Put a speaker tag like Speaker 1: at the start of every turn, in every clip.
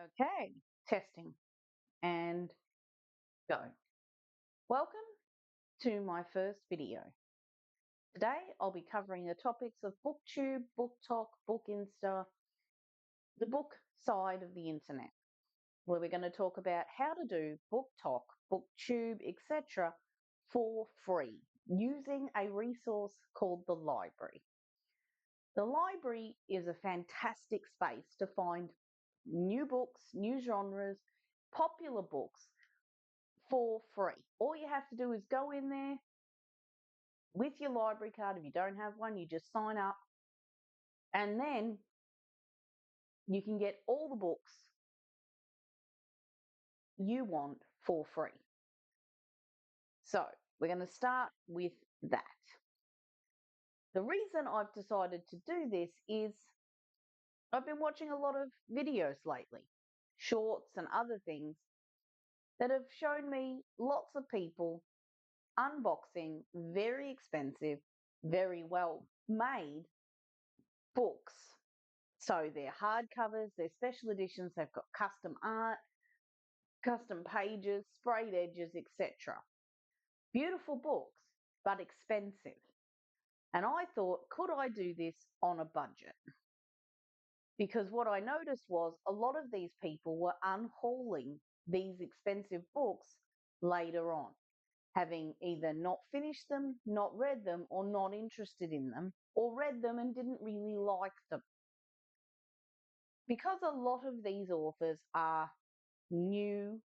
Speaker 1: Okay, testing and go. Welcome to my first video. Today I'll be covering the topics of booktube, booktok, book insta, the book side of the internet, where we're going to talk about how to do booktok, booktube, etc. for free using a resource called the library. The library is a fantastic space to find new books, new genres, popular books for free. All you have to do is go in there with your library card. If you don't have one, you just sign up and then you can get all the books you want for free. So we're going to start with that. The reason I've decided to do this is I've been watching a lot of videos lately, shorts and other things that have shown me lots of people unboxing very expensive, very well made books. So they're hardcovers, they're special editions, they've got custom art, custom pages, sprayed edges, etc. Beautiful books, but expensive. And I thought, could I do this on a budget? Because what I noticed was a lot of these people were unhauling these expensive books later on, having either not finished them, not read them, or not interested in them, or read them and didn't really like them. Because a lot of these authors are new,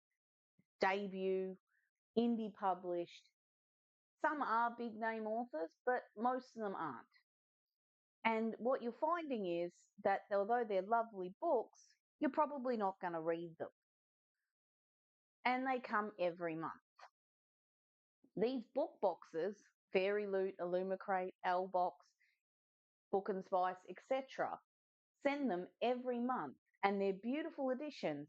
Speaker 1: debut, indie published, some are big name authors, but most of them aren't. And what you're finding is that although they're lovely books, you're probably not going to read them. And they come every month. These book boxes, Fairy Loot, Illumicrate, L-Box, Book and Spice, etc., send them every month. And they're beautiful editions,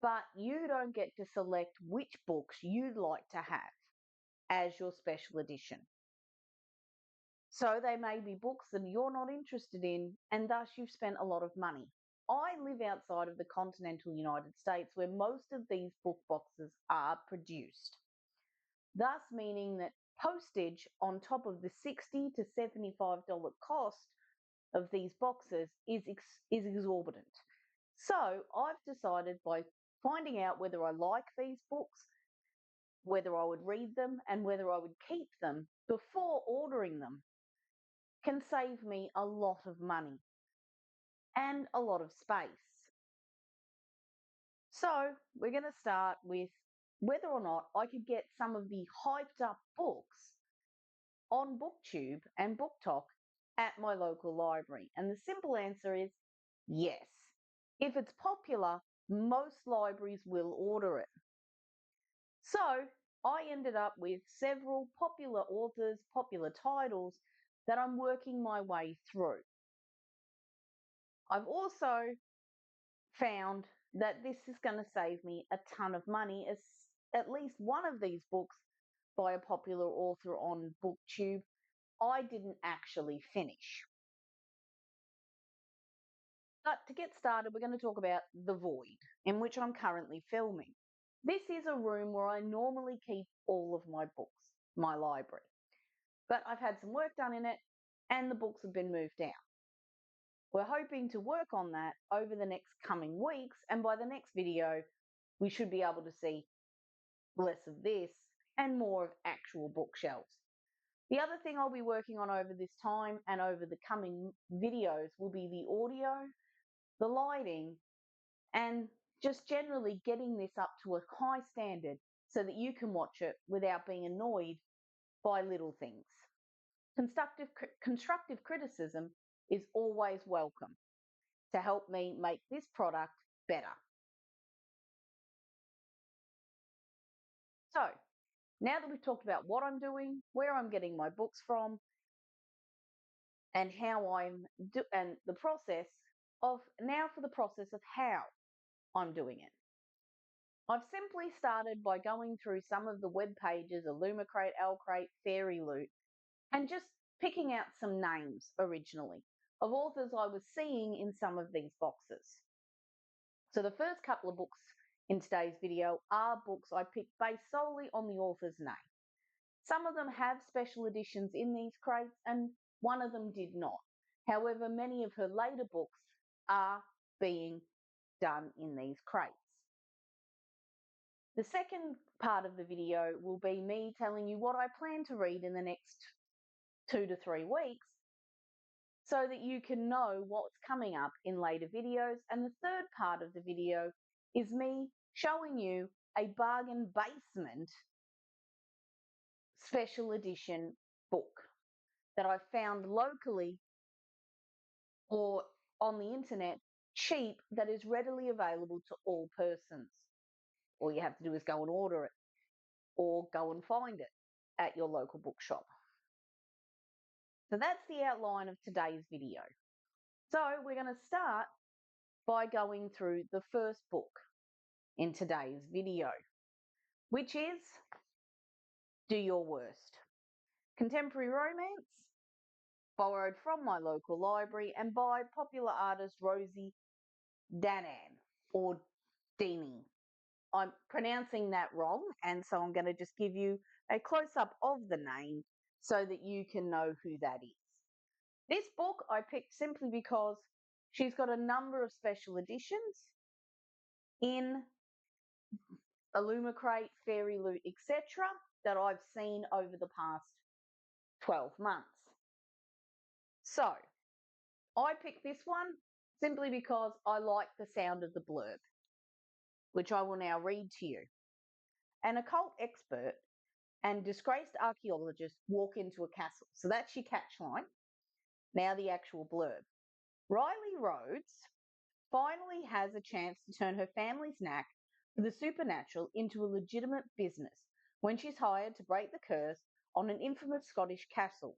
Speaker 1: but you don't get to select which books you'd like to have as your special edition. So they may be books that you're not interested in, and thus you've spent a lot of money. I live outside of the continental United States where most of these book boxes are produced, thus meaning that postage on top of the $60 to $75 cost of these boxes is exorbitant. So I've decided, by finding out whether I like these books, whether I would read them, and whether I would keep them before ordering them, can save me a lot of money and a lot of space. So we're going to start with whether or not I could get some of the hyped up books on booktube and booktok at my local library. And the simple answer is yes. If it's popular, most libraries will order it. So I ended up with several popular authors, popular titles that I'm working my way through. I've also found that this is going to save me a ton of money, as at least one of these books by a popular author on booktube I didn't actually finish. But to get started, we're going to talk about The Void, in which I'm currently filming. This is a room where I normally keep all of my books, my library. But I've had some work done in it and the books have been moved out. We're hoping to work on that over the next coming weeks, and by the next video, we should be able to see less of this and more of actual bookshelves. The other thing I'll be working on over this time and over the coming videos will be the audio, the lighting, and just generally getting this up to a high standard so that you can watch it without being annoyed by little things. Constructive criticism is always welcome to help me make this product better. So now that we've talked about what I'm doing, where I'm getting my books from, and how and the process of how I'm doing it. I've simply started by going through some of the web pages, Illumicrate, Lcrate, Fairy Loot, and just picking out some names originally of authors I was seeing in some of these boxes. So the first couple of books in today's video are books I picked based solely on the author's name. Some of them have special editions in these crates and one of them did not. However, many of her later books are being done in these crates. The second part of the video will be me telling you what I plan to read in the next 2 to 3 weeks so that you can know what's coming up in later videos. And the third part of the video is me showing you a bargain basement special edition book that I found locally or on the internet cheap that is readily available to all persons. All you have to do is go and order it or go and find it at your local bookshop. So that's the outline of today's video. So we're going to start by going through the first book in today's video, which is Do Your Worst. Contemporary romance, borrowed from my local library and by popular artist Rosie Danan or Dini. I'm pronouncing that wrong, and so I'm going to just give you a close-up of the name so that you can know who that is. This book I picked simply because she's got a number of special editions in illumicrate, fairy loot, etc. that I've seen over the past 12 months. So I picked this one simply because I like the sound of the blurb, which I will now read to you. An occult expert and disgraced archaeologist walk into a castle. So that's your catchline. Now the actual blurb. Riley Rhodes finally has a chance to turn her family's knack for the supernatural into a legitimate business when she's hired to break the curse on an infamous Scottish castle.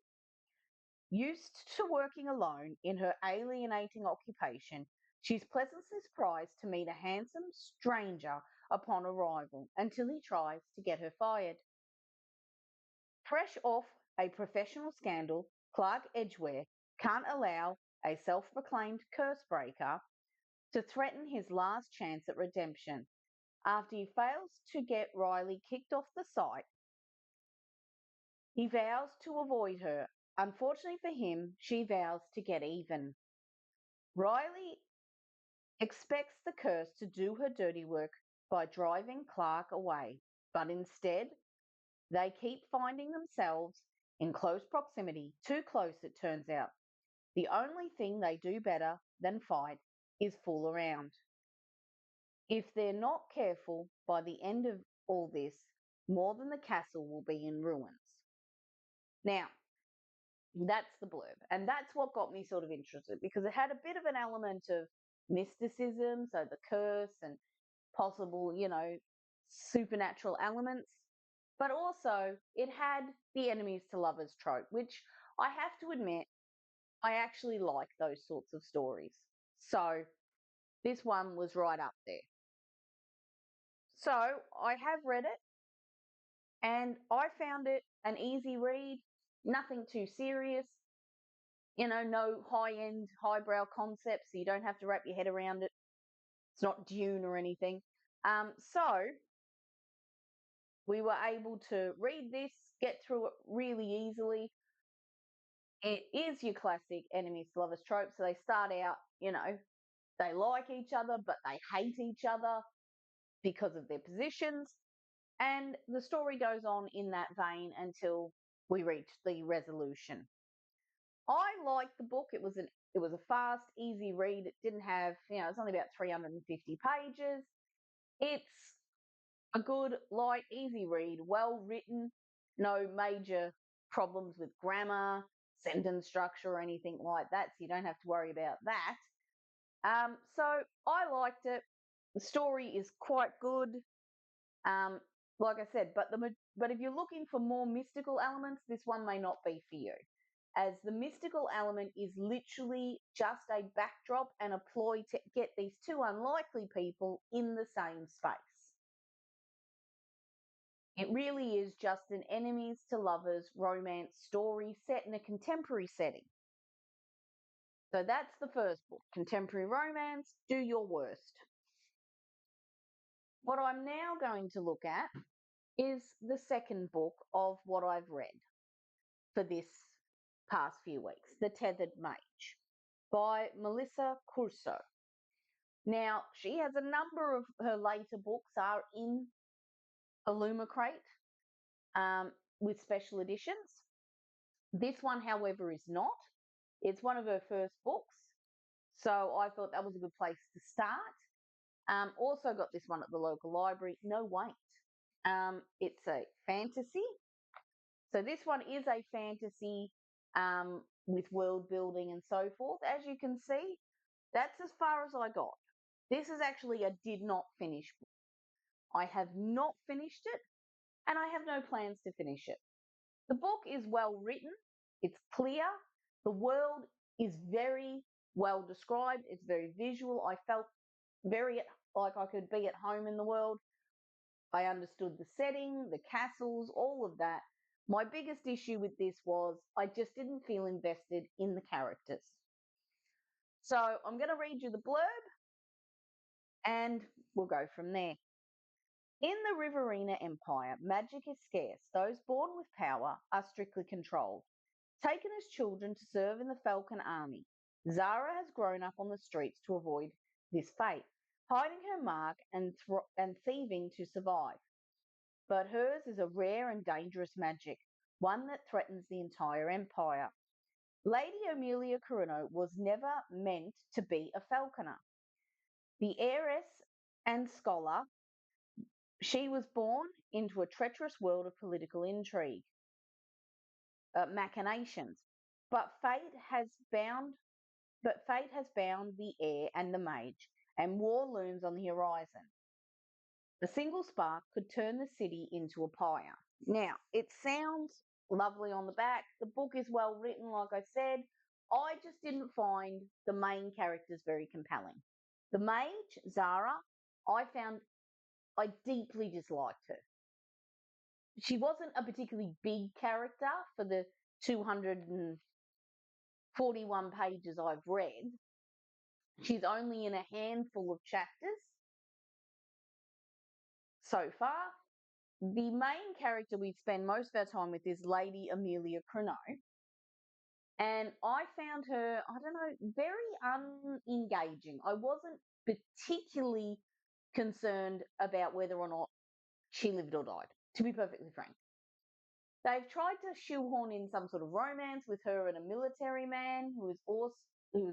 Speaker 1: Used to working alone in her alienating occupation, she's pleasantly surprised to meet a handsome stranger upon arrival until he tries to get her fired. Fresh off a professional scandal, Clark Edgware can't allow a self-proclaimed curse breaker to threaten his last chance at redemption. After he fails to get Riley kicked off the site, he vows to avoid her. Unfortunately for him, she vows to get even. Riley expects the curse to do her dirty work by driving Clark away, but instead, they keep finding themselves in close proximity, too close it turns out. The only thing they do better than fight is fool around. If they're not careful, by the end of all this, more than the castle will be in ruins. Now, that's the blurb. And that's what got me sort of interested because it had a bit of an element of mysticism, so the curse and possible, supernatural elements. But also, it had the enemies to lovers trope, which I have to admit, I actually like those sorts of stories. So this one was right up there. So I have read it and I found it an easy read, nothing too serious, no high-end, highbrow concepts, so you don't have to wrap your head around it. It's not Dune or anything. So we were able to read this, get through it really easily. It is your classic enemies to lovers trope. So they start out, they like each other, but they hate each other because of their positions. And the story goes on in that vein until we reach the resolution. I liked the book. It was a fast, easy read. It didn't have, it's only about 350 pages. It's a good, light, easy read, well written, no major problems with grammar, sentence structure, or anything like that. So you don't have to worry about that. So I liked it. The story is quite good. Like I said, but if you're looking for more mystical elements, this one may not be for you, as the mystical element is literally just a backdrop and a ploy to get these two unlikely people in the same space. It really is just an enemies to lovers romance story set in a contemporary setting. So that's the first book, Contemporary Romance, Do Your Worst. What I'm now going to look at is the second book of what I've read for this past few weeks, The Tethered Mage by Melissa Curso. Now, she has a number of her later books are in illumicrate with special editions. This one, however, is not. It's one of her first books, so I thought that was a good place to start. Also got this one at the local library. No wait. It's a fantasy. So this one is a fantasy with world building and so forth. As you can see, that's as far as I got. This is actually a did not finish book. I have not finished it, and I have no plans to finish it. The book is well written. It's clear. The world is very well described. It's very visual. I felt very like I could be at home in the world. I understood the setting, the castles, all of that. My biggest issue with this was I just didn't feel invested in the characters. So I'm going to read you the blurb and we'll go from there. In the Riverina Empire, magic is scarce. Those born with power are strictly controlled. Taken as children to serve in the Falcon Army, Zara has grown up on the streets to avoid this fate, hiding her mark and thieving to survive. But hers is a rare and dangerous magic, one that threatens the entire empire. Lady Amelia Carino was never meant to be a falconer. The heiress and scholar, she was born into a treacherous world of political intrigue, machinations. But fate has bound the heir and the mage, and war looms on the horizon. A single spark could turn the city into a pyre. Now, it sounds lovely on the back. The book is well written, like I said. I just didn't find the main characters very compelling. The mage, Zara, I deeply disliked her. She wasn't a particularly big character for the 241 pages I've read. She's only in a handful of chapters so far. The main character we spend most of our time with is Lady Amelia Crino. And I found her, I don't know, very unengaging. I wasn't particularly concerned about whether or not she lived or died, to be perfectly frank. They've tried to shoehorn in some sort of romance with her and a military man who was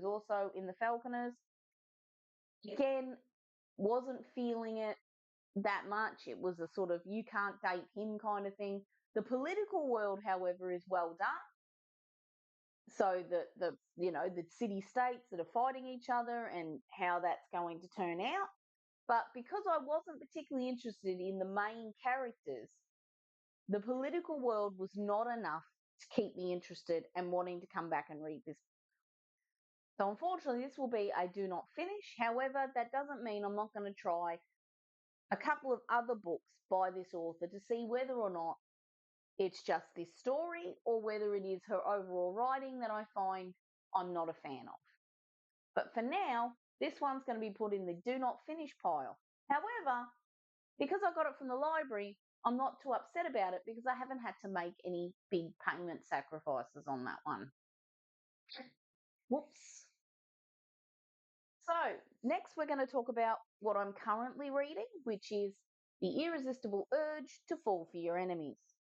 Speaker 1: also in the Falconers. Again, wasn't feeling it that much. It was a sort of you can't date him kind of thing. The political world, however, is well done. So the city states that are fighting each other and how that's going to turn out. But because I wasn't particularly interested in the main characters, the political world was not enough to keep me interested and wanting to come back and read this. So unfortunately, this will be a do not finish. However, that doesn't mean I'm not going to try a couple of other books by this author to see whether or not it's just this story or whether it is her overall writing that I find I'm not a fan of. But for now, this one's going to be put in the do not finish pile. However, because I got it from the library, I'm not too upset about it because I haven't had to make any big payment sacrifices on that one. Whoops. So, next we're going to talk about what I'm currently reading, which is The Irresistible Urge to Fall for Your Enemies.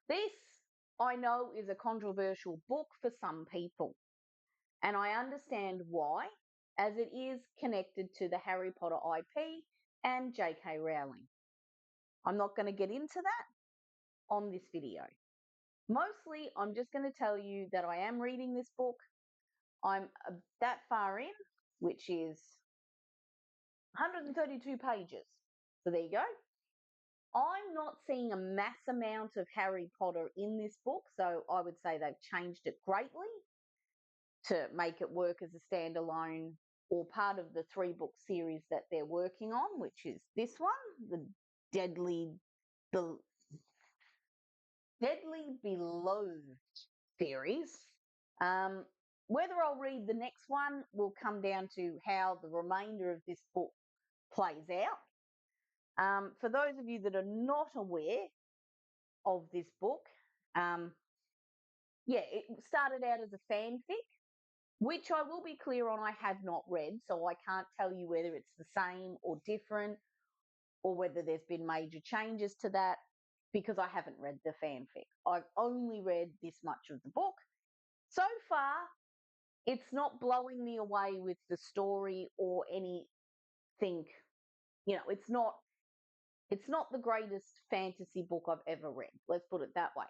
Speaker 1: This, I know, is a controversial book for some people, and I understand why, as it is connected to the Harry Potter IP and J.K. Rowling. I'm not going to get into that on this video. Mostly, I'm just going to tell you that I am reading this book. I'm that far in, which is 132 pages. So there you go. I'm not seeing a mass amount of Harry Potter in this book, so I would say they've changed it greatly to make it work as a standalone or part of the 3-book series that they're working on, which is this one, the Deadly Beloved series. Whether I'll read the next one will come down to how the remainder of this book plays out. For those of you that are not aware of this book, it started out as a fanfic, which I will be clear on, I have not read, so I can't tell you whether it's the same or different or whether there's been major changes to that because I haven't read the fanfic. I've only read this much of the book. So far, it's not blowing me away with the story or anything. You know, it's not the greatest fantasy book I've ever read. Let's put it that way.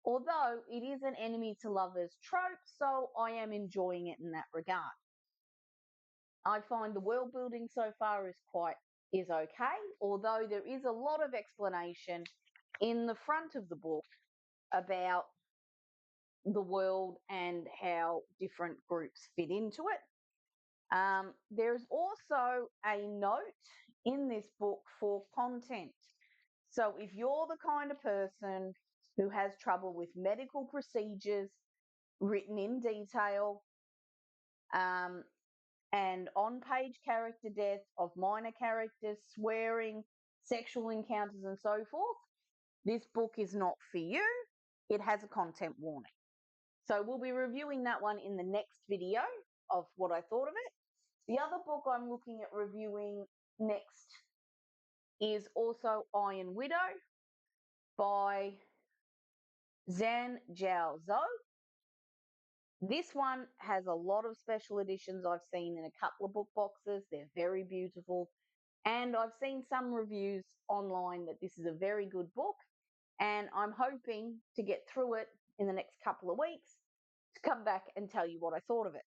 Speaker 1: Although it is an enemy to lovers trope, so I am enjoying it in that regard. I find the world building so far is okay, although there is a lot of explanation in the front of the book about the world and how different groups fit into it. There's also a note in this book for content. So if you're the kind of person who has trouble with medical procedures written in detail, and on-page character death of minor characters, swearing, sexual encounters, and so forth, this book is not for you. It has a content warning. So we'll be reviewing that one in the next video of what I thought of it. The other book I'm looking at reviewing next is also Iron Widow by Zhan Jiao Zhou. This one has a lot of special editions I've seen in a couple of book boxes. They're very beautiful. And I've seen some reviews online that this is a very good book. And I'm hoping to get through it in the next couple of weeks to come back and tell you what I thought of it.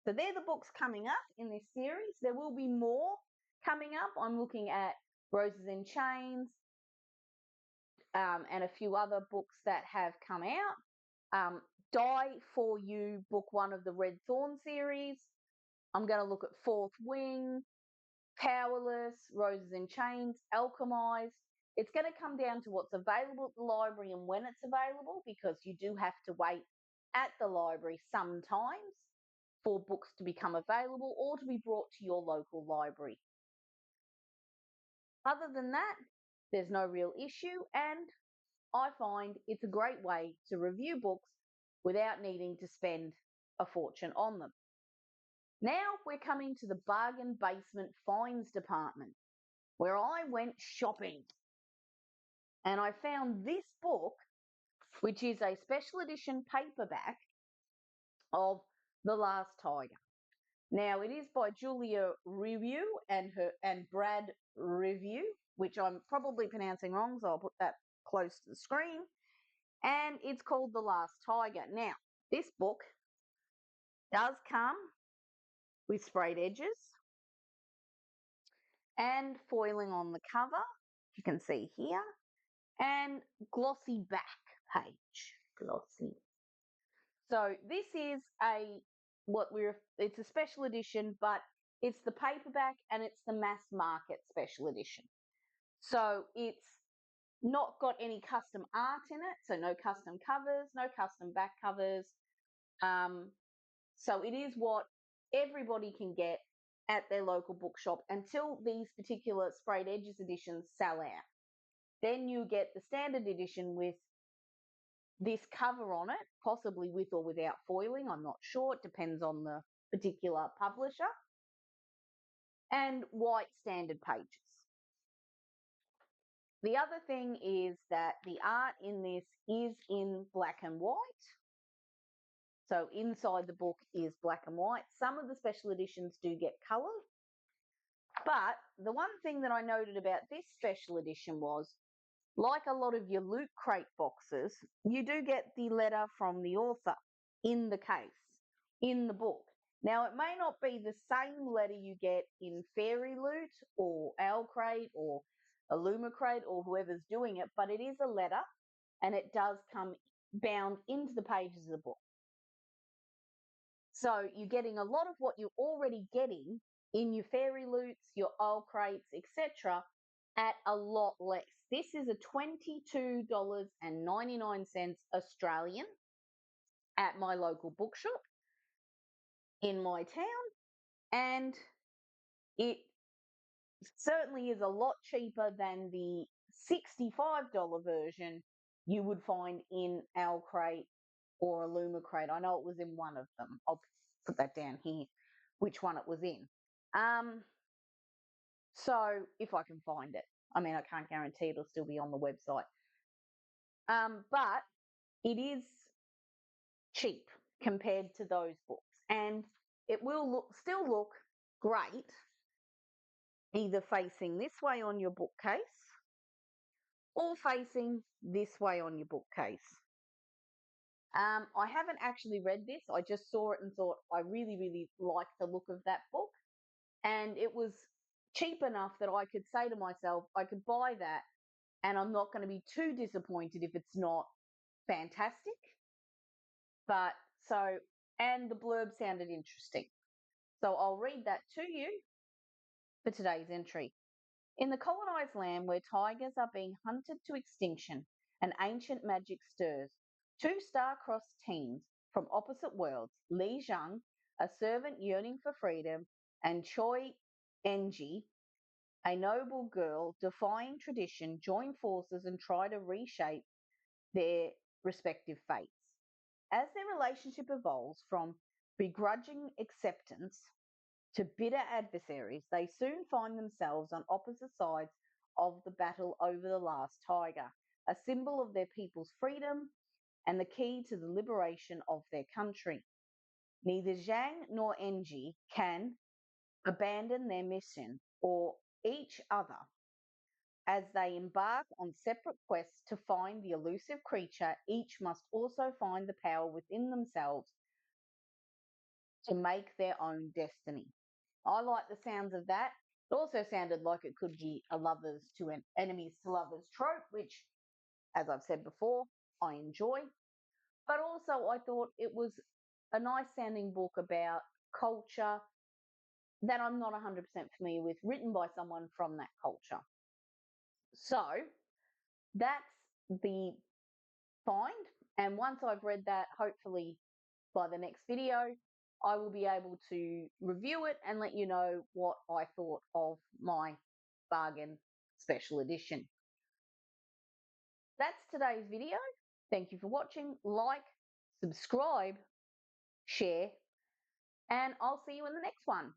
Speaker 1: So they're the books coming up in this series. There will be more coming up. I'm looking at Roses in Chains and a few other books that have come out. Die For You, book 1 of the Red Thorn series. I'm going to look at Fourth Wing, Powerless, Roses in Chains, Alchemized. It's going to come down to what's available at the library and when it's available, because you do have to wait at the library sometimes for books to become available or to be brought to your local library. Other than that, there's no real issue, and I find it's a great way to review books without needing to spend a fortune on them. Now we're coming to the bargain basement finds department, where I went shopping. And I found this book, which is a special edition paperback of The Last Tiger. Now, it is by Julia Review and Brad Review, which I'm probably pronouncing wrong, so I'll put that close to the screen. And it's called The Last Tiger. Now, this book does come with sprayed edges and foiling on the cover, you can see here, and glossy back page. Glossy. So this is it's a special edition, but it's the paperback and it's the mass market special edition. So it's not got any custom art in it, so no custom covers, no custom back covers. So it is what everybody can get at their local bookshop until these particular sprayed edges editions sell out. Then you get the standard edition with this cover on it, possibly with or without foiling, I'm not sure, it depends on the particular publisher, and white standard pages. The other thing is that the art in this is in black and white. So inside the book is black and white. Some of the special editions do get colour. But the one thing that I noted about this special edition was, like a lot of your Loot Crate boxes, you do get the letter from the author in the case, in the book. Now, it may not be the same letter you get in Fairy Loot or Owlcrate or Illumicrate or whoever's doing it, but it is a letter and it does come bound into the pages of the book. So you're getting a lot of what you're already getting in your Fairy Loots, your Owlcrates, etc., at a lot less. This is a $22.99 Australian at my local bookshop in my town, and it certainly is a lot cheaper than the $65 version you would find in Crate or illumicrate. I know it was in one of them. I'll put that down here, which one it was in. So if I can find it, I mean, I can't guarantee it'll still be on the website. But it is cheap compared to those books, and it will still look great either facing this way on your bookcase or facing this way on your bookcase. I haven't actually read this. I just saw it and thought I really, really like the look of that book. And it was cheap enough that I could say to myself, I could buy that and I'm not going to be too disappointed if it's not fantastic. But so, and the blurb sounded interesting. So I'll read that to you for today's entry. In the colonized land where tigers are being hunted to extinction and ancient magic stirs, two star-crossed teens from opposite worlds, Li Zhang, a servant yearning for freedom, and Choi Enji, a noble girl defying tradition, join forces and try to reshape their respective fates. As their relationship evolves from begrudging acceptance to bitter adversaries, they soon find themselves on opposite sides of the battle over the last tiger, a symbol of their people's freedom and the key to the liberation of their country. Neither Zhang nor Enji can abandon their mission or each other as they embark on separate quests to find the elusive creature. Each must also find the power within themselves to make their own destiny. I like the sounds of that. It also sounded like it could be a lovers to enemies to lovers trope, which, as I've said before, I enjoy. But also, I thought it was a nice sounding book about culture that I'm not 100% familiar with, written by someone from that culture. So that's the find. And once I've read that, hopefully by the next video, I will be able to review it and let you know what I thought of my bargain special edition. That's today's video. Thank you for watching. Like, subscribe, share, and I'll see you in the next one.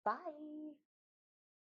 Speaker 1: Bye.